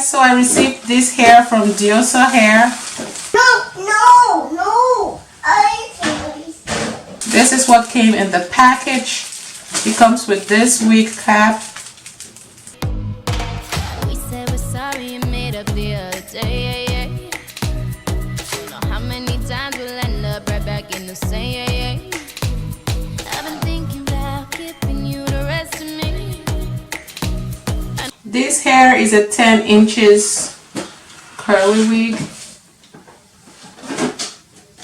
guys, so I received this hair from DIOSA Hair. No. This is what came in the package. It comes with this wig cap. We said we're sorry and made up the other day. Don't know how many times we'll end up right back in the same. I've been thinking about giving you the rest of me. This hair is a 10 inches curly wig.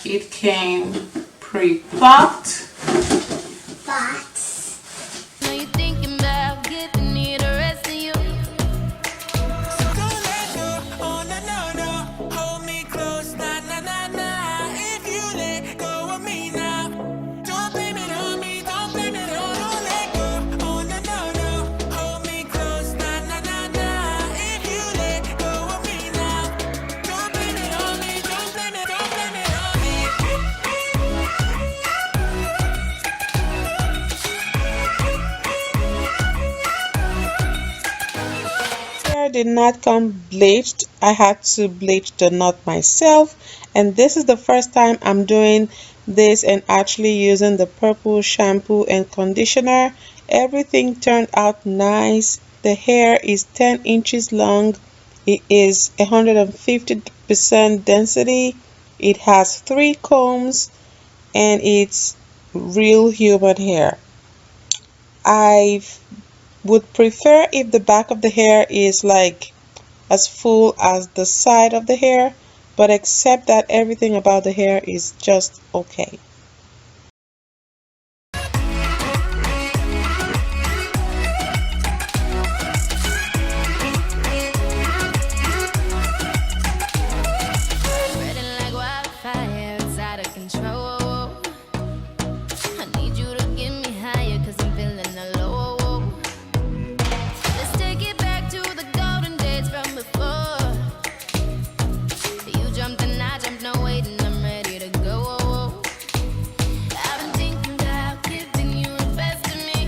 It came pre-plucked. Now you're thinking about giving me the rest of you. So don't let go, oh no, hold me close, nah. If you let go of me now, don't blame it on me, don't blame it on. Don't let go, oh no, hold me close, nah. If you let go of me now, don't blame it on me, don't blame it on me. Hair did not come bleached. I had to bleach the knot myself, and this is the first time I'm doing this and actually using the purple shampoo and conditioner. Everything turned out nice. The hair is 10 inches long. It is 150% density. It has 3 combs, and it's real human hair. I would prefer if the back of the hair is like as full as the side of the hair, but except that everything about the hair is just okay. Spreading like wildfire, it's out of control. I need you to get me higher, cause I'm feeling low. Let's take it back to the golden days from before. You jumped and I jumped, no waiting, I'm ready to go. I've been thinking about giving you the best of me.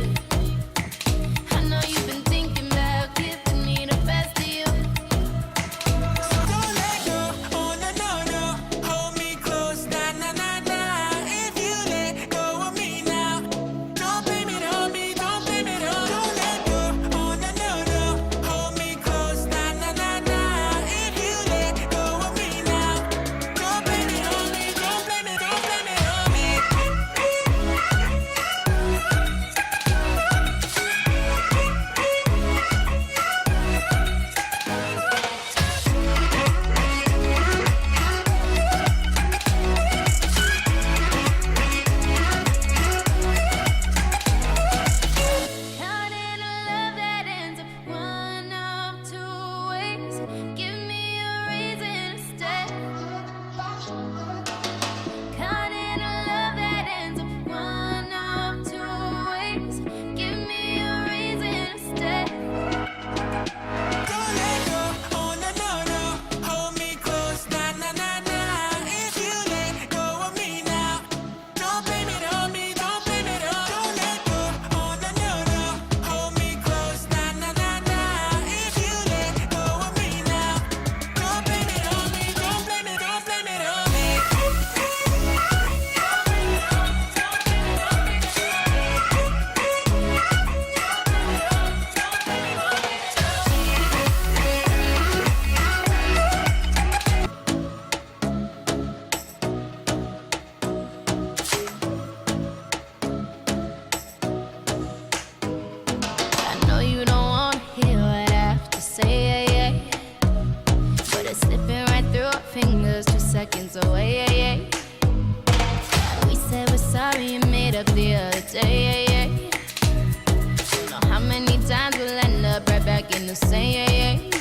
I know you've been thinking about giving me the best of you. So don't let go, oh no, hold me close, nah. If you let go of me now, don't blame it on me, don't blame it on. Don't let go, oh no, hold me close, nah. If you let go of me now, don't blame it on me, don't blame it on me. Caught in a love that ends up one of two ways. Give me a reason to stay. Caught in a love that ends up one of two ways. Give me a reason to stay. Don't let go, oh no, hold me close, nah. If you let go of me now, don't blame it on me, don't blame it on. Don't let go, oh no, hold me close, nah. If you let go of me now, don't blame it on me, don't blame it on me. I know you don't want to hear what I have to say, but it's slipping right through our fingers, 2 seconds away. We said we're sorry and made up the other day. Don't know how many times we'll end up right back in the same.